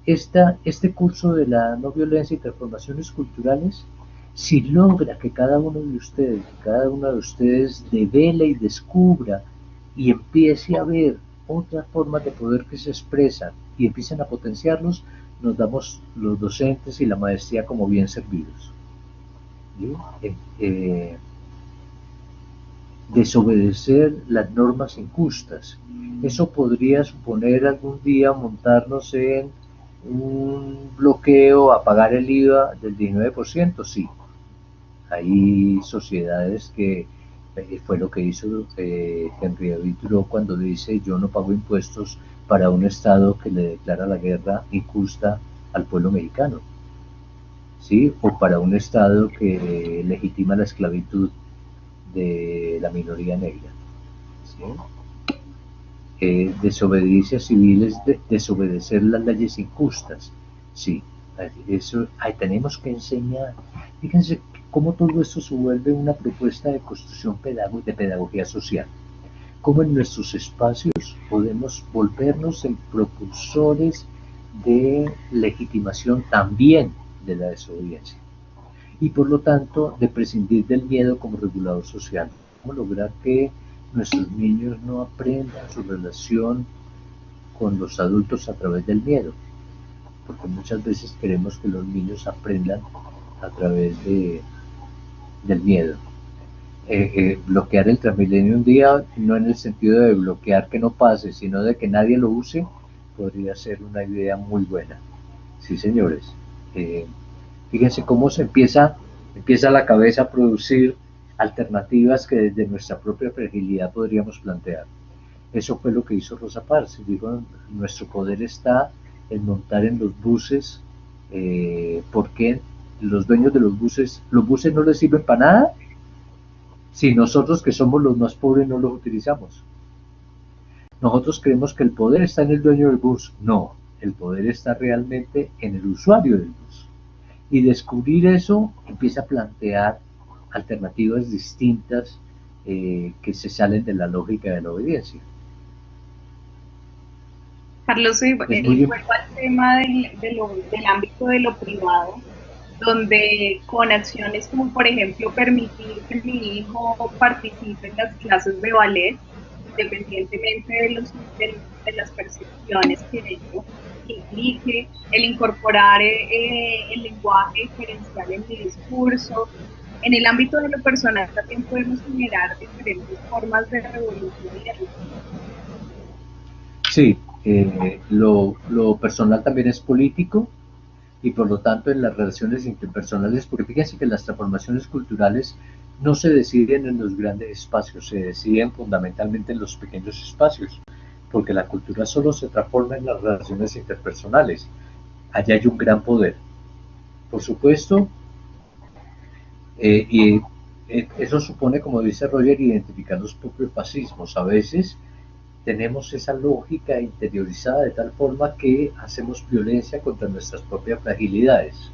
Este curso de la no violencia y transformaciones culturales, si logra que cada uno de ustedes devele y descubra y empiece a ver otras formas de poder que se expresan y empiecen a potenciarlos, nos damos los docentes y la maestría como bien servidos. Desobedecer las normas injustas. Eso podría suponer algún día montarnos en un bloqueo a pagar el IVA del 19%, sí. Hay sociedades que fue lo que hizo Henry David Thoreau cuando dice: yo no pago impuestos para un Estado que le declara la guerra injusta al pueblo mexicano, ¿sí? O para un Estado que legitima la esclavitud de la minoría negra, ¿sí? Desobediencia civil es desobedecer las leyes injustas, sí. Eso tenemos que enseñar. Fíjense cómo todo esto se vuelve una propuesta de construcción de pedagogía social. Cómo en nuestros espacios podemos volvernos en propulsores de legitimación también de la desobediencia. Y por lo tanto, de prescindir del miedo como regulador social. Cómo lograr que nuestros niños no aprendan su relación con los adultos a través del miedo. Porque muchas veces queremos que los niños aprendan a través del miedo. Bloquear el Transmilenio un día, no en el sentido de bloquear que no pase, sino de que nadie lo use, podría ser una idea muy buena. Sí, señores. Fíjense cómo se empieza la cabeza a producir alternativas que desde nuestra propia fragilidad podríamos plantear. Eso fue lo que hizo Rosa Parks. Digo, nuestro poder está en montar en los buses, porque los dueños de los buses no les sirven para nada si nosotros, que somos los más pobres, no los utilizamos. Nosotros creemos que el poder está en el dueño del bus. No, el poder está realmente en el usuario del bus. Y descubrir eso empieza a plantear alternativas distintas que se salen de la lógica de la obediencia. Carlos, vuelvo al tema del ámbito de lo privado, donde con acciones como por ejemplo permitir que mi hijo participe en las clases de ballet, independientemente de las percepciones que ello implique, el incorporar el lenguaje diferencial en mi discurso. En el ámbito de lo personal también podemos generar diferentes formas de revolución y de ruptura. Sí, lo personal también es político, y por lo tanto en las relaciones interpersonales, porque fíjense que las transformaciones culturales no se deciden en los grandes espacios, se deciden fundamentalmente en los pequeños espacios, porque la cultura solo se transforma en las relaciones interpersonales. Allá hay un gran poder. Por supuesto, y eso supone, como dice Roger, identificar los propios fascismos. A veces tenemos esa lógica interiorizada de tal forma que hacemos violencia contra nuestras propias fragilidades.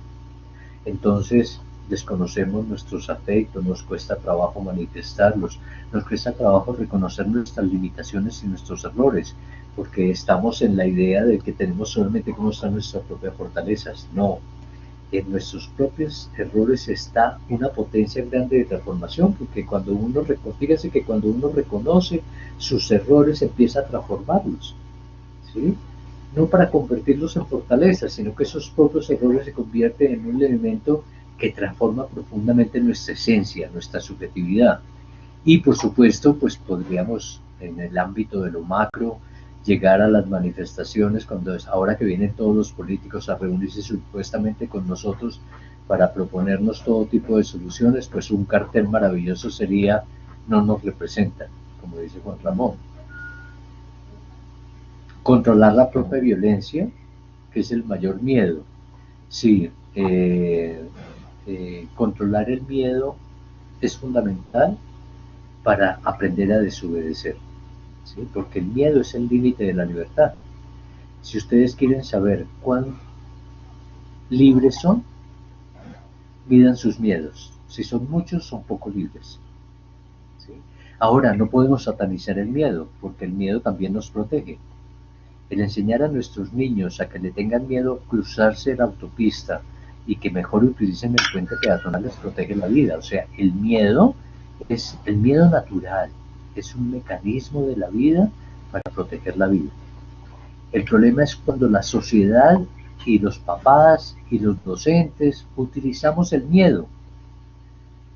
Entonces desconocemos nuestros afectos, nos cuesta trabajo manifestarlos, nos cuesta trabajo reconocer nuestras limitaciones y nuestros errores, porque estamos en la idea de que tenemos solamente que mostrar nuestras propias fortalezas. No, en nuestros propios errores está una potencia grande de transformación, porque cuando uno, fíjense que cuando uno reconoce sus errores empieza a transformarlos, ¿sí? No para convertirlos en fortalezas, sino que esos propios errores se convierten en un elemento que transforma profundamente nuestra esencia, nuestra subjetividad. Y por supuesto, pues podríamos en el ámbito de lo macro llegar a las manifestaciones cuando ahora que vienen todos los políticos a reunirse supuestamente con nosotros para proponernos todo tipo de soluciones, pues un cartel maravilloso sería no nos representan, como dice Juan Ramón. Controlar la propia violencia, que es el mayor miedo. Sí, controlar el miedo es fundamental para aprender a desobedecer, ¿sí? Porque el miedo es el límite de la libertad. Si ustedes quieren saber cuán libres son, midan sus miedos. Si son muchos, son poco libres, ¿sí? Ahora, no podemos satanizar el miedo, porque el miedo también nos protege. El enseñar a nuestros niños a que le tengan miedo a cruzarse la autopista y que mejor utilicen el puente peatonal les protege la vida. O sea, el miedo es el miedo natural, es un mecanismo de la vida para proteger la vida. El problema es cuando la sociedad y los papás y los docentes utilizamos el miedo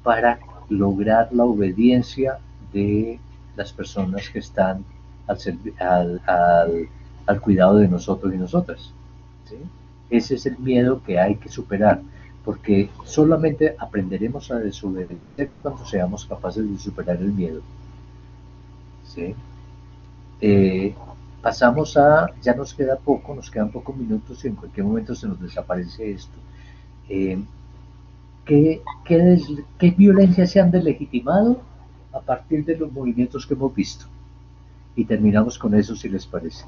para lograr la obediencia de las personas que están al cuidado de nosotros y nosotras, ¿sí? Ese es el miedo que hay que superar, porque solamente aprenderemos a desobedecer cuando seamos capaces de superar el miedo, ¿sí? Pasamos a, ya nos queda poco, nos quedan pocos minutos y en cualquier momento se nos desaparece esto. ¿Qué violencias se han deslegitimado a partir de los movimientos que hemos visto? Y terminamos con eso, si les parece.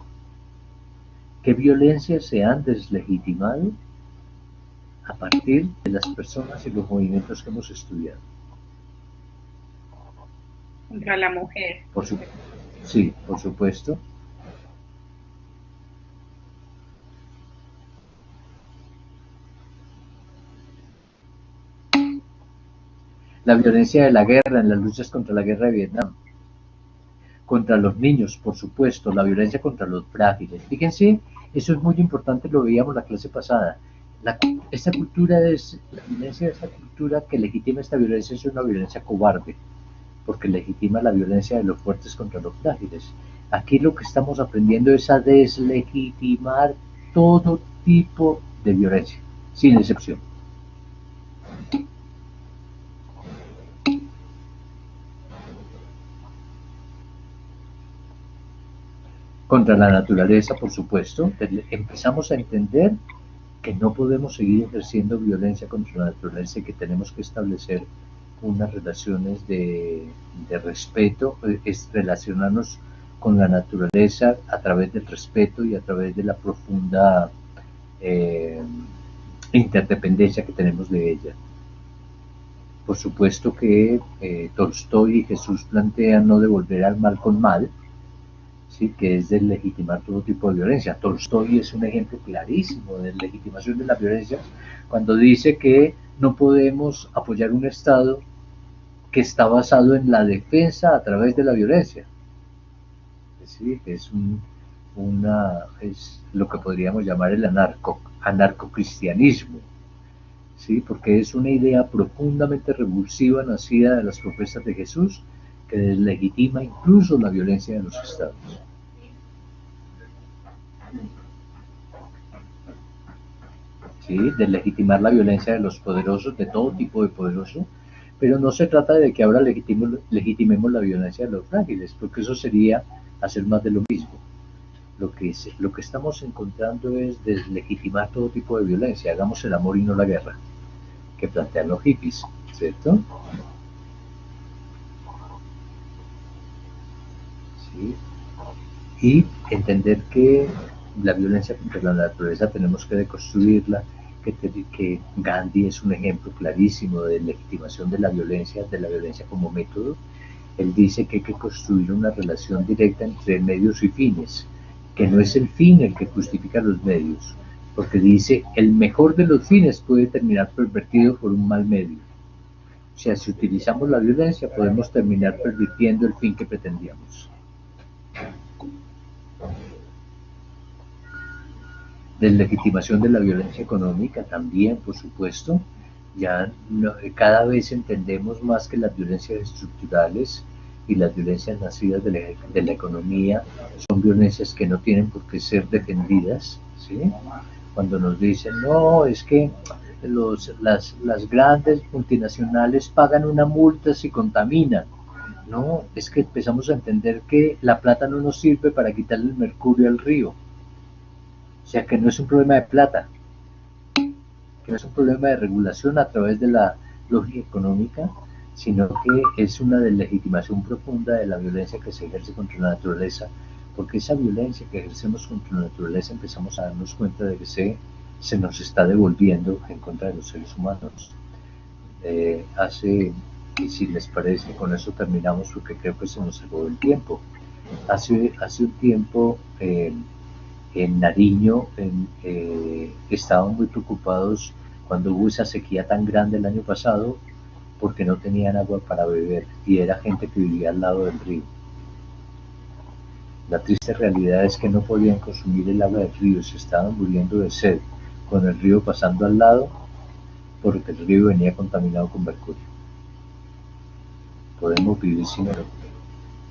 ¿Qué violencias se han deslegitimado a partir de las personas y los movimientos que hemos estudiado? Contra la mujer. Sí, por supuesto. La violencia de la guerra, en las luchas contra la guerra de Vietnam. Contra los niños, por supuesto, la violencia contra los frágiles. Fíjense, eso es muy importante, lo veíamos la clase pasada. Esta cultura la violencia de esta cultura que legitima esta violencia es una violencia cobarde, porque legitima la violencia de los fuertes contra los frágiles. Aquí lo que estamos aprendiendo es a deslegitimar todo tipo de violencia, sin excepción. Contra la naturaleza, por supuesto, empezamos a entender que no podemos seguir ejerciendo violencia contra la naturaleza y que tenemos que establecer unas relaciones de respeto, es relacionarnos con la naturaleza a través del respeto y a través de la profunda interdependencia que tenemos de ella. Por supuesto que Tolstoy y Jesús plantean no devolver al mal con mal, ¿sí? Que es deslegitimar todo tipo de violencia. Tolstoy es un ejemplo clarísimo de legitimación de la violencia cuando dice que no podemos apoyar un Estado que está basado en la defensa a través de la violencia. ¿Sí? Es lo que podríamos llamar el anarcocristianismo, ¿sí? Porque es una idea profundamente revulsiva nacida de las promesas de Jesús que deslegitima incluso la violencia de los estados. ¿Sí? Deslegitimar la violencia de los poderosos, de todo tipo de poderosos, pero no se trata de que ahora legitimemos la violencia de los frágiles, porque eso sería hacer más de lo mismo. Lo que estamos encontrando es deslegitimar todo tipo de violencia. Hagamos el amor y no la guerra, que plantean los hippies, ¿cierto? ¿Sí? Y entender que la violencia contra la naturaleza tenemos que deconstruirla, que Gandhi es un ejemplo clarísimo de legitimación de la violencia como método. Él dice que hay que construir una relación directa entre medios y fines, que no es el fin el que justifica los medios, porque dice el mejor de los fines puede terminar pervertido por un mal medio. O sea, si utilizamos la violencia podemos terminar pervirtiendo el fin que pretendíamos. Deslegitimación de la violencia económica también, por supuesto. Ya cada vez entendemos más que las violencias estructurales y las violencias nacidas de la economía son violencias que no tienen por qué ser defendidas, ¿sí? Cuando nos dicen, no, es que las grandes multinacionales pagan una multa si contaminan. No, es que empezamos a entender que la plata no nos sirve para quitarle el mercurio al río. O sea, que no es un problema de plata, que no es un problema de regulación a través de la lógica económica, sino que es una deslegitimación profunda de la violencia que se ejerce contra la naturaleza, porque esa violencia que ejercemos contra la naturaleza empezamos a darnos cuenta de que se nos está devolviendo en contra de los seres humanos. Y si les parece, con eso terminamos porque creo que se nos acabó el tiempo. Hace un tiempo en Nariño estaban muy preocupados cuando hubo esa sequía tan grande el año pasado porque no tenían agua para beber y era gente que vivía al lado del río. La triste realidad es que no podían consumir el agua del río, se estaban muriendo de sed con el río pasando al lado porque el río venía contaminado con mercurio. Podemos vivir sin agua,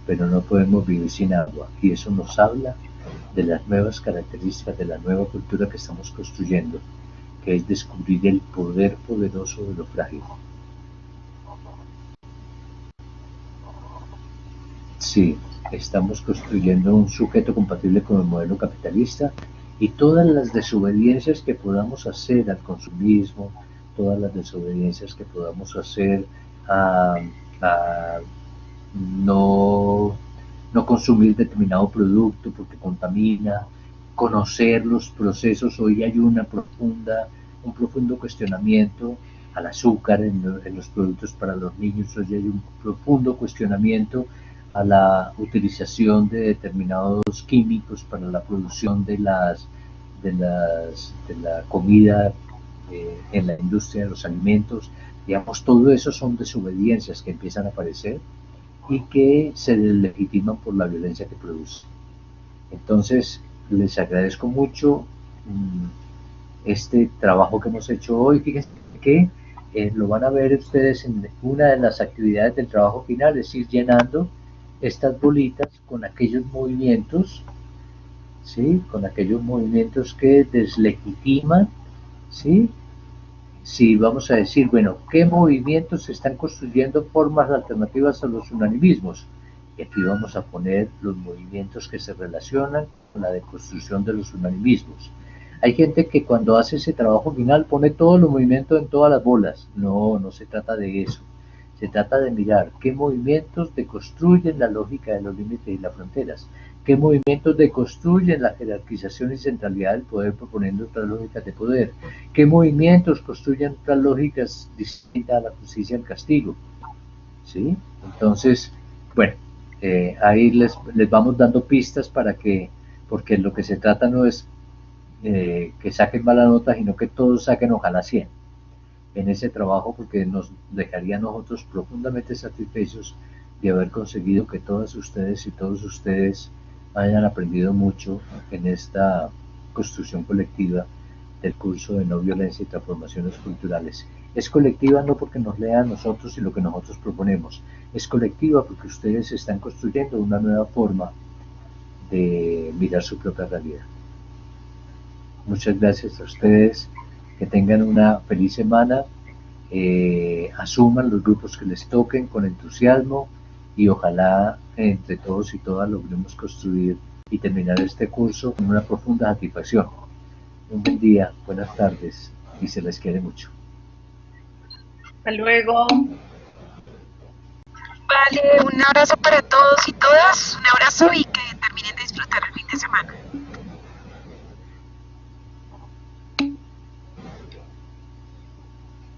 pero no podemos vivir sin agua, y eso nos habla de las nuevas características de la nueva cultura que estamos construyendo, que es descubrir el poder poderoso de lo frágil. Sí, estamos construyendo un sujeto compatible con el modelo capitalista y todas las desobediencias que podamos hacer al consumismo, todas las desobediencias que podamos hacer a no consumir determinado producto porque contamina, conocer los procesos. Hoy hay un profundo cuestionamiento al azúcar en los productos para los niños. Hoy hay un profundo cuestionamiento a la utilización de determinados químicos para la producción de la comida en la industria de los alimentos. Digamos, todo eso son desobediencias que empiezan a aparecer y que se deslegitiman por la violencia que produce. Entonces, les agradezco mucho este trabajo que hemos hecho hoy. Fíjense que lo van a ver ustedes en una de las actividades del trabajo final, es ir llenando estas bolitas con aquellos movimientos, ¿sí? Con aquellos movimientos que deslegitiman, ¿sí? Si vamos a decir, bueno, ¿qué movimientos se están construyendo formas alternativas a los unanimismos? Y aquí vamos a poner los movimientos que se relacionan con la deconstrucción de los unanimismos. Hay gente que cuando hace ese trabajo final pone todos los movimientos en todas las bolas. No, no se trata de eso. Se trata de mirar qué movimientos deconstruyen la lógica de los límites y las fronteras, qué ¿Qué movimientos deconstruyen la jerarquización y centralidad del poder proponiendo otras lógicas de poder? ¿Qué movimientos construyen otras lógicas distintas a la justicia y el castigo? ¿Sí? Entonces, bueno, ahí les vamos dando pistas para que, porque lo que se trata no es que saquen mala nota, sino que todos saquen ojalá 100 en ese trabajo, porque nos dejaría a nosotros profundamente satisfechos de haber conseguido que todas ustedes y todos ustedes hayan aprendido mucho en esta construcción colectiva del curso de no violencia y transformaciones culturales. Es colectiva no porque nos lea a nosotros y lo que nosotros proponemos, es colectiva porque ustedes están construyendo una nueva forma de mirar su propia realidad. Muchas gracias a ustedes, que tengan una feliz semana, asuman los grupos que les toquen con entusiasmo y ojalá entre todos y todas logremos construir y terminar este curso con una profunda satisfacción. Un buen día, buenas tardes y se les quiere mucho. Hasta luego. Vale, un abrazo para todos y todas, un abrazo y que terminen de disfrutar el fin de semana.